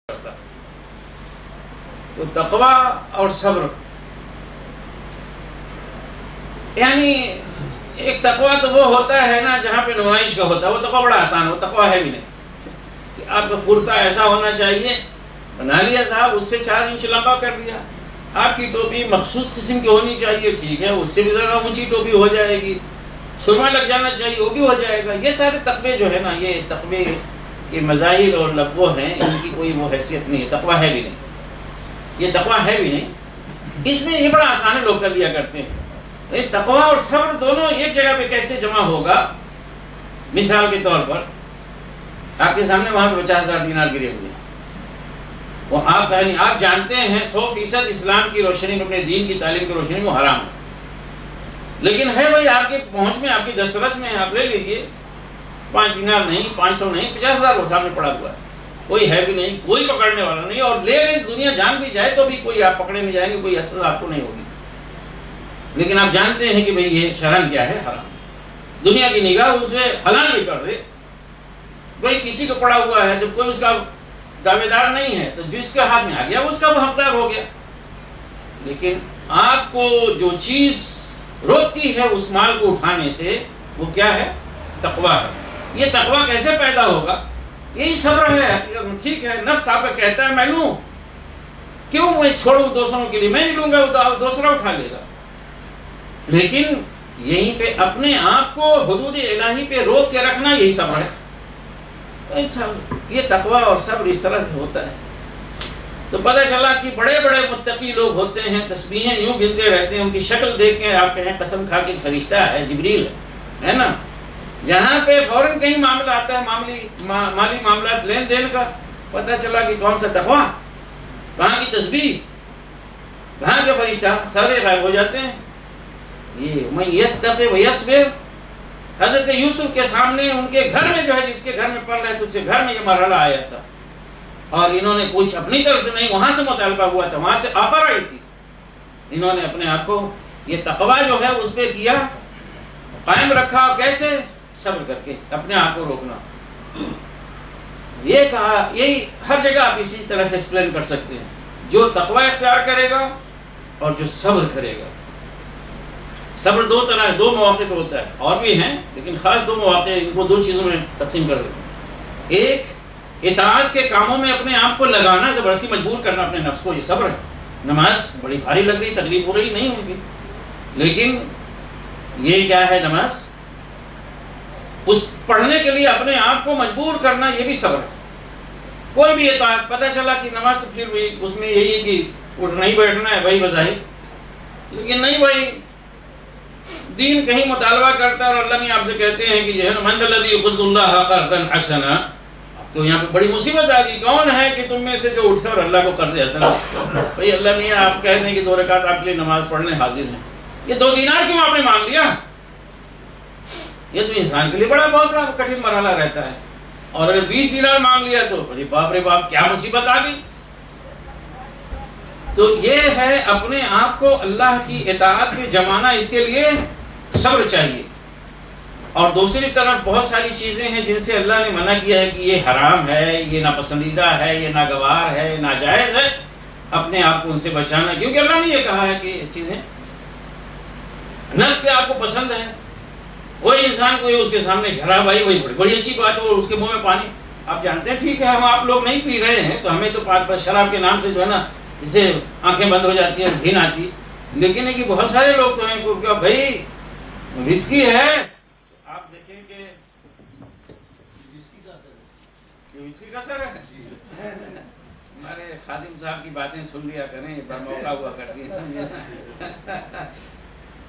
تو تقوی اور صبر، یعنی ایک تقوی تو وہ ہوتا ہے نا جہاں پہ نمائش کا ہوتا ہے، وہ تقوی بڑا آسان ہو، تقوی ہے بھی نہیں کہ آپ کا کرتا ایسا ہونا چاہیے، بنا لیا صاحب، اس سے 4 انچ لمبا کر دیا، آپ کی ٹوپی مخصوص قسم کی ہونی چاہیے، ٹھیک ہے، اس سے بھی زیادہ اونچی ٹوپی ہو جائے گی، سرما لگ جانا چاہیے، وہ بھی ہو جائے گا۔ یہ سارے تقوی جو ہے نا، یہ تقوی کے مظاہر اور لقب ہیں، ان کی کوئی وہ حیثیت نہیں ہے، تقوی ہے بھی نہیں، یہ تقوی ہے بھی نہیں۔ اس میں یہ بڑا آسان ہے، لوگ کر لیا کرتے ہیں۔ تقوی اور صبر دونوں ایک جگہ پہ کیسے جمع ہوگا؟ مثال کے طور پر آپ کے سامنے وہاں پہ 50,000 دینار گرے ہوئے ہیں، وہ آپ کہیں آپ جانتے ہیں 100% اسلام کی روشنی میں، اپنے دین کی تعلیم کی روشنی میں وہ حرام ہے، لیکن ہے بھائی آپ کے پہنچ میں، آپ کی دسترس میں، آپ لے لیجئے، 5 دینار نہیں، 500 نہیں، 50,000 وہ سامنے پڑا ہوا ہے، کوئی ہے بھی نہیں، کوئی پکڑنے والا نہیں، اور لے لیں دنیا جان بھی جائے تو بھی کوئی آپ پکڑے نہیں جائیں گے، کوئی اثر آپ کو نہیں ہوگی، لیکن آپ جانتے ہیں کہ بھئی یہ شرعاً کیا ہے؟ حرام۔ دنیا کی نگاہ اسے حلال بھی کر دے، بھئی کسی کو پڑا ہوا ہے، جب کوئی اس کا دعوے دار نہیں ہے تو جس کے ہاتھ میں آ گیا اس کا وہ حقدار ہو گیا، لیکن آپ کو جو چیز روکتی ہے اس مال کو اٹھانے سے، وہ کیا ہے؟ تقوی ہے۔ یہ تقوی کیسے پیدا ہوگا؟ یہی صبر ہے حقیقت میں۔ ٹھیک ہے، نفس آپ کا کہتا ہے میں لوں، کیوں میں چھوڑوں دوسروں کے لیے، میں نہیں لوں گا، وہ دوسرا اٹھا لے گا، لیکن یہیں پہ اپنے آپ کو حدود الہی پہ روک کے رکھنا، یہی صبر ہے۔ یہ تقوی اور صبر اس طرح سے ہوتا ہے۔ تو پتہ چلا کہ بڑے بڑے متقی لوگ ہوتے ہیں، تسبیحیں یوں گنتے رہتے ہیں، ان کی شکل دیکھ کے آپ کہیں قسم کھا کے فرشتہ ہے، جبریل ہے نا، جہاں پہ فوراً کہیں معاملہ آتا ہے، مالی معاملات، لین دین کا، پتہ چلا کہ کون سا تقوی، کہاں کی تسبیح، کہاں کے فرشتہ، سارے غائب ہو جاتے ہیں۔ یہ من یتقی ویصبر، حضرت یوسف کے سامنے ان کے گھر میں جو ہے، جس کے گھر میں پڑھ رہے تھے اس کے گھر میں یہ مرحلہ آیا تھا، اور انہوں نے کچھ اپنی طرف سے نہیں، وہاں سے مطالبہ ہوا تھا، وہاں سے آفر آئی تھی، انہوں نے اپنے آپ کو یہ تقوی جو ہے اس پہ کیا، قائم رکھا، کیسے؟ صبر کر کے، اپنے آپ کو روکنا۔ یہ کہا، یہی ہر جگہ آپ اسی طرح سے ایکسپلین کر سکتے ہیں، جو تقوی اختیار کرے گا اور جو صبر کرے گا۔ صبر 2 طرح، 2 مواقع پہ ہوتا ہے، اور بھی ہیں لیکن خاص 2 مواقع، ان کو 2 چیزوں میں تقسیم کر سکتے ہیں۔ ایک، اطاعت کے کاموں میں اپنے آپ کو لگانا، زبردستی مجبور کرنا اپنے نفس کو، یہ صبر ہے۔ نماز بڑی بھاری لگ رہی، تکلیف ہو رہی، نہیں ہوگی، لیکن یہ کیا ہے؟ نماز، اس پڑھنے کے لیے اپنے آپ کو مجبور کرنا، یہ بھی صبر ہے۔ کوئی بھی اطاعت، پتہ چلا کہ نماز تو پھر بھی اس میں یہی ہے کہ اٹھنا ہی بیٹھنا ہے بھائی بظاہر، لیکن نہیں بھائی، دین کہیں مطالبہ کرتا ہے اور اللہ نے آپ سے کہتے ہیں کہ جو ہے من الذی یقرض اللہ قرضا حسنا، تو یہاں پہ بڑی مصیبت آ گئی، کون ہے کہ تم میں سے جو اٹھے اور اللہ کو قرض حسن دے؟ بھائی اللہ نے آپ کہتے ہیں کہ 2 رکعت آپ کے لیے نماز پڑھنے حاضر ہیں، یہ 2 دینار کیوں آپ نے مانگ لیا؟ یہ تو انسان کے لیے بہت بڑا کٹھن مرحلہ رہتا ہے، اور اگر 20 دینار مانگ لیا تو بڑی باپ رے باپ، کیا مصیبت آ گئی۔ تو یہ ہے اپنے آپ کو اللہ کی اطاعت میں جمانا، اس کے لیے صبر چاہیے۔ اور دوسری طرف بہت ساری چیزیں ہیں جن سے اللہ نے منع کیا ہے کہ یہ حرام ہے، یہ ناپسندیدہ ہے، یہ ناگوار ہے، ناجائز ہے، اپنے آپ کو ان سے بچانا، کیونکہ اللہ نے یہ کہا ہے کہ یہ چیزیں نفس کے آپ کو پسند ہے، وہی انسان کو اس کے سامنے شراب بھائی وہی بڑی اچھی بات ہے، اور اس کے منہ میں پانی، آپ جانتے ہیں ٹھیک ہے ہم آپ لوگ نہیں پی رہے ہیں، تو ہمیں تو شراب کے نام سے جو ہے نا، اس سے آنکھیں بند ہو جاتی ہیں، گھن آتی، لیکن ہے کہ بہت سارے لوگ تو ہیں کہ بھائی وسکی ہے، آپ دیکھیں کہ وسکی کا اثر ہے، ہمارے خادم صاحب کی باتیں سن لیا کریں، بر موقع ہوا کرتی ہیں، سمجھے؟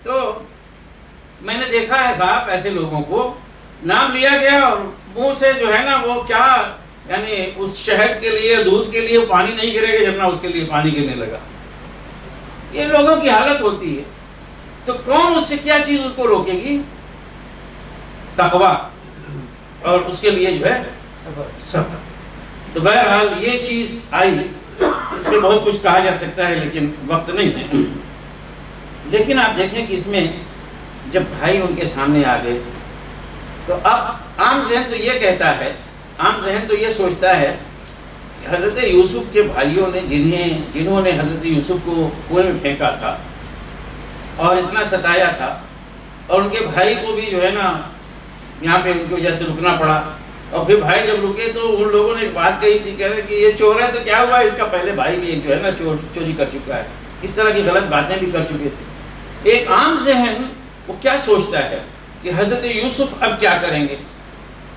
تو میں نے دیکھا ہے صاحب ایسے لوگوں کو نام لیا گیا اور منہ سے جو ہے نا وہ کیا، یعنی اس شہد کے لیے، دودھ کے لیے پانی نہیں گرے گا جتنا اس کے لیے پانی گرنے لگا۔ یہ لوگوں کی حالت ہوتی ہے، تو کون اس سے کیا چیز اس کو روکے گی؟ تقوی، اور اس کے لیے جو ہے صبر۔ تو بہرحال یہ چیز آئی، اس پہ بہت کچھ کہا جا سکتا ہے لیکن وقت نہیں ہے۔ لیکن آپ دیکھیں کہ اس میں جب بھائی ان کے سامنے آ گئے تو اب عام ذہن تو یہ کہتا ہے، عام ذہن تو یہ سوچتا ہے حضرت یوسف کے بھائیوں نے جنہوں نے حضرت یوسف کو کنویں میں پھینکا تھا اور اتنا ستایا تھا، اور ان کے بھائی کو بھی جو ہے نا یہاں پہ ان کی وجہ سے رکنا پڑا، اور پھر بھائی جب رکے تو ان لوگوں نے ایک بات کہی تھی، کہہ رہے کہ یہ چور ہے تو کیا ہوا، اس کا پہلے بھائی بھی ایک جو ہے نا چوری کر چکا ہے، اس طرح کی غلط باتیں بھی کر چکے تھے۔ ایک عام ذہن وہ کیا سوچتا ہے کہ حضرت یوسف اب کیا کریں گے،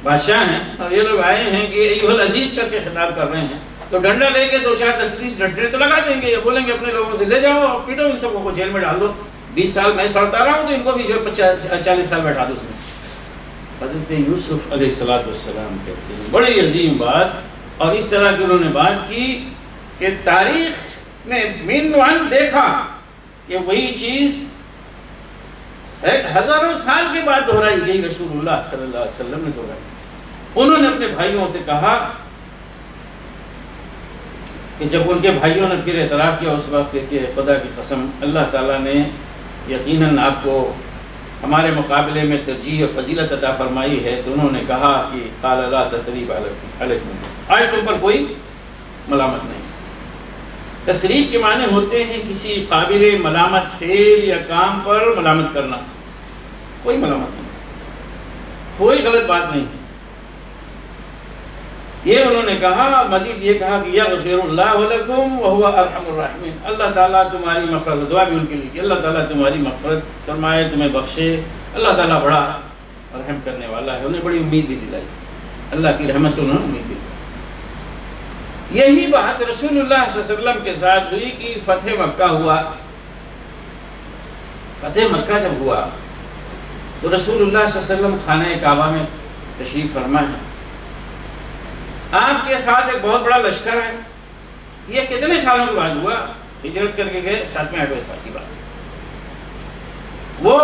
بادشاہ ہیں اور یہ لوگ آئے ہیں کہ ایھا العزیز کر کے خطاب کر رہے ہیں، تو ڈنڈا لے کے 2-4 10-20 ڈنڈے تو لگا دیں گے، بولیں گے اپنے لوگوں سے لے جاؤ اور پیٹو ان سب کو جیل میں ڈال دو، 20 سال میں سڑتا رہا ہوں تو ان کو بھی جو 40 سال بیٹھا دو اس میں۔ حضرت یوسف علیہ السلام کہتے ہیں بڑی عظیم بات، اور اس طرح کی انہوں نے بات کی کہ تاریخ نے من وان دیکھا کہ وہی چیز ہزاروں سال کے بعد دہرائی گئی، رسول اللہ صلی اللہ علیہ وسلم نے دہرائی۔ انہوں نے اپنے بھائیوں سے کہا کہ جب ان کے بھائیوں نے پھر اعتراف کیا اس وقت کہ خدا کی قسم اللہ تعالیٰ نے یقیناً آپ کو ہمارے مقابلے میں ترجیح اور فضیلت عطا فرمائی ہے، تو انہوں نے کہا کہ قال لا تثریب علیکم، آج تم پر کوئی ملامت نہیں۔ تثریب کے معنی ہوتے ہیں کسی قابل ملامت فعل یا کام پر ملامت کرنا، کوئی ملامت نہیں، کوئی غلط بات نہیں۔ یہ انہوں نے کہا، مزید یہ کہا کہ یغفر اللہ لکم وہو ارحم الراحمین، اللہ تعالیٰ تمہاری مغفرت، دعا بھی ان کے لیے کہ اللہ تعالیٰ تمہاری مغفرت فرمائے، تمہیں بخشے، اللہ تعالیٰ بڑا رحم کرنے والا ہے۔ انہیں بڑی امید بھی دلائی، اللہ کی رحمت سے انہوں نے امید بھی دلائی۔ یہی بات رسول اللہ صلی اللہ علیہ وسلم کے ساتھ ہوئی کہ فتح مکہ ہوا۔ فتح مکہ جب ہوا تو رسول اللہ صلی اللہ علیہ وسلم خانہ کعبہ میں تشریف فرما ہے، آپ کے ساتھ ایک بہت بڑا لشکر ہے۔ یہ کتنے سالوں کے بعد ہوا؟ ہجرت کر کے گئے 7ویں-8ویں سال کی بات۔ وہ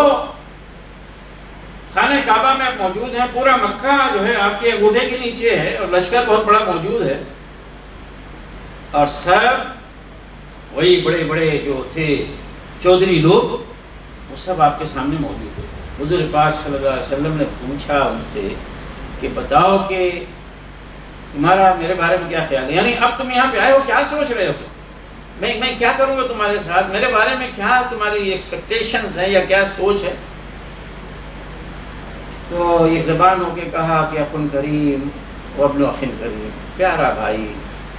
خانہ کعبہ میں موجود ہیں، پورا مکہ جو ہے آپ کے انگوٹھے کے نیچے ہے، اور لشکر بہت بڑا موجود ہے، اور سب وہی بڑے بڑے جو تھے چودھری لوگ وہ سب آپ کے سامنے موجود تھے۔ حضور پاک صلی اللہ علیہ وسلم نے پوچھا ان سے کہ بتاؤ کہ تمہارا میرے بارے میں کیا خیال ہے، یعنی اب تم یہاں پہ آئے ہو کیا سوچ رہے ہو، میں کیا کروں گا تمہارے ساتھ، میرے بارے میں کیا تمہاری ایکسپیکٹیشنز ہیں یا کیا سوچ ہے؟ تو ایک زبان ہو کے کہا کہ اخن کریم و ابن اخ کریم، پیارا بھائی،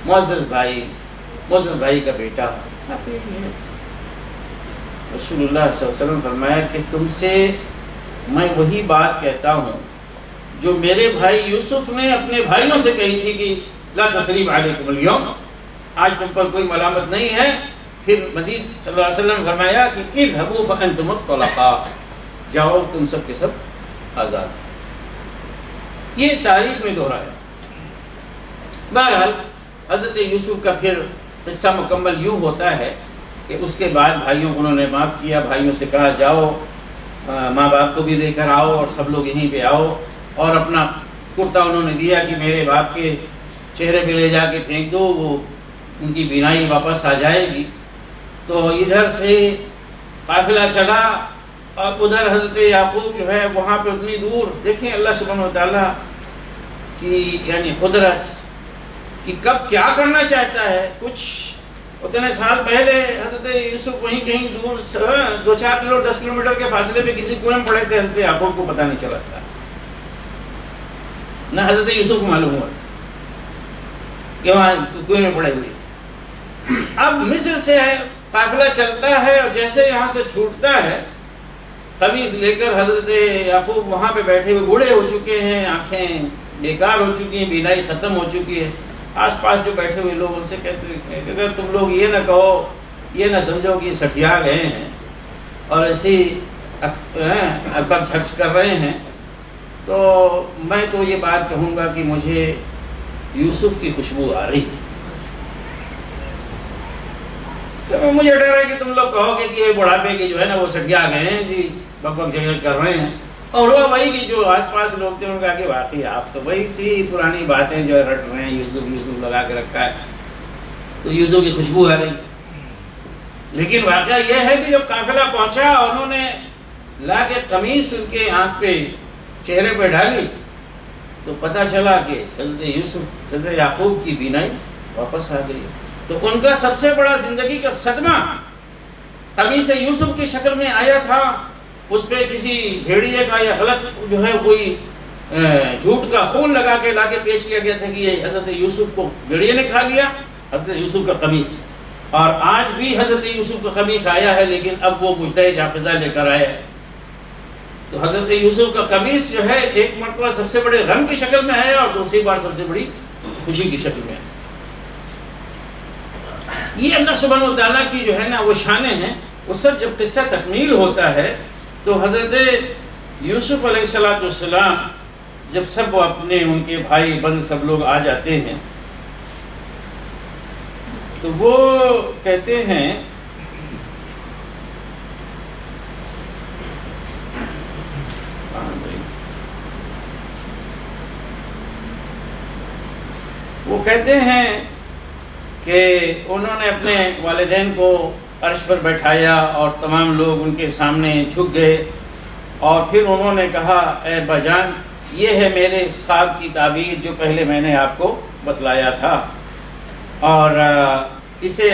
معزز بھائی کا بیٹا۔ رسول اللہ صلی اللہ علیہ وسلم فرمایا کہ تم سے میں وہی بات کہتا ہوں جو میرے بھائی یوسف نے اپنے بھائیوں سے کہی تھی کہ لا تثریب علیکم اليوم، آج تم پر کوئی ملامت نہیں ہے۔ پھر مزید صلی اللہ علیہ وسلم فرمایا کہ اذهبوا فانتم الطلقاء، جاؤ تم سب کے سب آزاد۔ یہ تاریخ میں دہرایا۔ بہرحال حضرت یوسف کا پھر قصہ مکمل یوں ہوتا ہے کہ اس کے بعد بھائیوں کو انہوں نے معاف کیا، بھائیوں سے کہا جاؤ ماں باپ کو بھی لے کر آؤ اور سب لوگ یہیں پہ آؤ، اور اپنا کرتا انہوں نے دیا کہ میرے باپ کے چہرے پہ لے جا کے پھینک دو، وہ ان کی بینائی واپس آ جائے گی۔ تو ادھر سے قافلہ چلا، اور ادھر حضرت یعقوب جو ہے وہاں پہ اتنی دور، دیکھیں اللہ سبحانہ و تعالیٰ کی یعنی قدرت کہ کب کیا کرنا چاہتا ہے۔ کچھ اتنے سال پہلے حضرت یوسف وہیں کہیں دور 2-4 کلو 10 کلومیٹر کے فاصلے پہ کسی کنویں میں پڑے تھے، حضرت یعقوب کو پتہ نہیں چلا تھا، نہ حضرت یوسف کو معلوم ہوا تھا کہ وہاں کنویں میں پڑے ہوئے۔ اب مصر سے قافلہ چلتا ہے، اور جیسے یہاں سے چھوٹتا ہے قمیص لے کر حضرت یعقوب وہاں پہ بیٹھے ہوئے، بوڑھے ہو چکے ہیں، آنکھیں بیکار ہو چکی ہیں، بینائی ختم ہو چکی ہے۔ آس پاس جو بیٹھے ہوئے لوگ ان سے کہتے ہیں کہ اگر تم لوگ یہ نہ کہو، یہ نہ سمجھو کہ سٹھیا گئے ہیں اور ایسی اکبر جھک کر رہے ہیں، تو میں تو یہ بات کہوں گا کہ مجھے یوسف کی خوشبو آ رہی ہے۔ تو مجھے ڈر ہے کہ تم لوگ کہو گے کہ یہ بڑھاپے کے جو ہے نا وہ سٹھیا گئے ہیں جی، بک بک جھک کر رہے ہیں، اور وہ وہی کی جو آس پاس لوگ تھے ان کا کہ واقعی آپ تو وہی سی پرانی باتیں جو ہے رٹ رہے ہیں، یوسف لگا کے رکھا ہے، تو یوسف کی خوشبو آ رہی۔ لیکن واقعہ یہ ہے کہ جب قافلہ پہنچا اور انہوں نے لا کے قمیص ان کے آنکھ پہ چہرے پہ ڈالی تو پتہ چلا کہ حضرت یعقوب کی بینائی واپس آ گئی. تو ان کا سب سے بڑا زندگی کا صدمہ قمیص یوسف کی شکل میں آیا تھا. اس پہ کسی بھیڑیے کا یا غلط جو ہے کوئی جھوٹ کا خون لگا کے لا کے پیش کیا گیا تھا کہ یہ حضرت یوسف کو بھیڑیے نے کھا لیا. حضرت یوسف کا قمیص، اور آج بھی حضرت یوسف کا قمیص آیا ہے، لیکن اب وہ مجتہد حافظہ لے کر آیا ہے. تو حضرت یوسف کا قمیص جو ہے ایک مرتبہ سب سے بڑے غم کی شکل میں ہے اور دوسری بار سب سے بڑی خوشی کی شکل میں ہے. یہ اللہ سبحانہ و تعالیٰ کی جو ہے نا وہ شانیں ہیں. وہ سب جب قصہ تکمیل ہوتا ہے تو حضرت یوسف علیہ السلام جب سب اپنے ان کے بھائی بند سب لوگ آ جاتے ہیں تو وہ کہتے ہیں کہ انہوں نے اپنے والدین کو عرش پر بیٹھایا اور تمام لوگ ان کے سامنے جھک گئے، اور پھر انہوں نے کہا اے ابا جان، یہ ہے میرے اس خواب کی تعبیر جو پہلے میں نے آپ کو بتلایا تھا، اور اسے